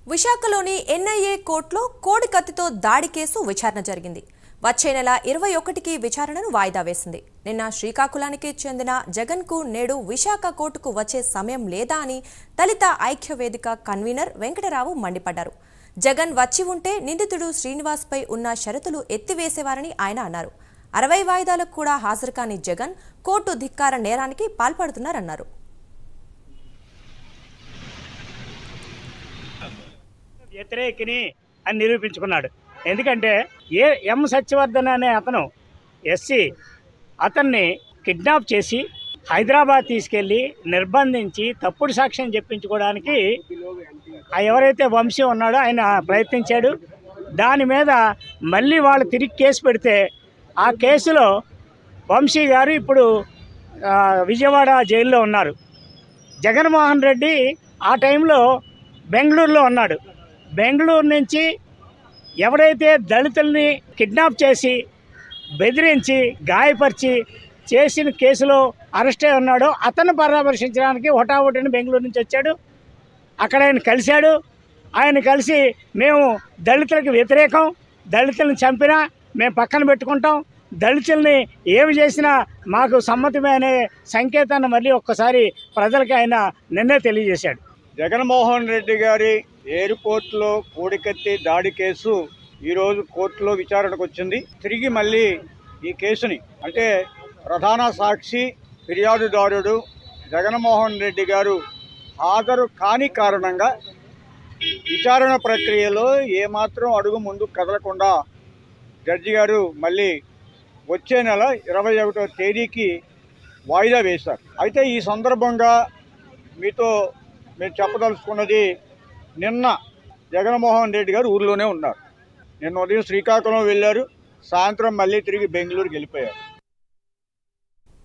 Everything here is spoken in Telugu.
విశాఖలోని ఎన్ఐఏ కోర్టులో కోడి కత్తితో దాడి కేసు విచారణ జరిగింది. వచ్చే నెల 21కి విచారణను వాయిదా వేసింది. నిన్న శ్రీకాకుళానికి చెందిన జగన్కు నేడు విశాఖ కోర్టుకు వచ్చే సమయం లేదా అని దళిత ఐక్య వేదిక కన్వీనర్ వెంకటరావు మండిపడ్డారు. జగన్ వచ్చి ఉంటే నిందితుడు శ్రీనివాస్పై ఉన్న షరతులు ఎత్తివేసేవారని ఆయన అన్నారు. 60 వాయిదాలకు కూడా హాజరు కాని జగన్ కోర్టు ధిక్కార నేరానికి పాల్పడుతున్నారన్నారు. వ్యతిరేకిని అని నిరూపించుకున్నాడు. ఎందుకంటే ఎం సత్యవర్ధన్ అనే అతను ఎస్సీ అతన్ని కిడ్నాప్ చేసి హైదరాబాద్ తీసుకెళ్ళి నిర్బంధించి తప్పుడు సాక్ష్యం చెప్పించుకోవడానికి ఎవరైతే వంశీ ఉన్నాడో ఆయన ప్రయత్నించాడు. దాని మీద మళ్ళీ వాళ్ళు తిరిగి కేసు పెడితే ఆ కేసులో వంశీ గారు ఇప్పుడు విజయవాడ జైల్లో ఉన్నారు. జగన్మోహన్ రెడ్డి ఆ టైంలో బెంగళూరులో ఉన్నాడు. బెంగళూరు నుంచి ఎవరైతే దళితుల్ని కిడ్నాప్ చేసి బెదిరించి గాయపరిచి చేసిన కేసులో అరెస్ట్ అయి ఉన్నాడో అతను పరామర్శించడానికి హుటాహుటిని బెంగళూరు నుంచి వచ్చాడు. అక్కడ ఆయన కలిశాడు. ఆయన కలిసి మేము దళితులకు వ్యతిరేకం, దళితులను చంపినా మేము పక్కన పెట్టుకుంటాం, దళితుల్ని ఏమి చేసినా మాకు సమ్మతమే అనే సంకేతాన్ని మళ్ళీ ఒక్కసారి ప్రజలకు ఆయన నిన్నే తెలియజేశాడు. జగన్మోహన్ రెడ్డి గారి ఎయిర్పోర్ట్లో కోడికత్తి దాడి కేసు ఈరోజు కోర్టులో విచారణకు వచ్చింది. తిరిగి మళ్ళీ ఈ కేసుని అంటే ప్రధాన సాక్షి ఫిర్యాదుదారుడు జగన్మోహన్ రెడ్డి గారు హాజరు కాని కారణంగా విచారణ ప్రక్రియలో ఏమాత్రం అడుగు ముందు కదలకుండా జడ్జి గారు మళ్ళీ వచ్చే నెల 21వ తేదీకి వాయిదా వేశారు. అయితే ఈ సందర్భంగా మీతో మేము చెప్పదలుచుకున్నది, నిన్న జగన్మోహన్ రెడ్డి గారు ఊర్లోనే ఉన్నారు. నిన్న ఉదయం శ్రీకాకుళం వెళ్ళారు, సాయంత్రం మళ్ళీ తిరిగి బెంగళూరుకి వెళ్ళిపోయారు.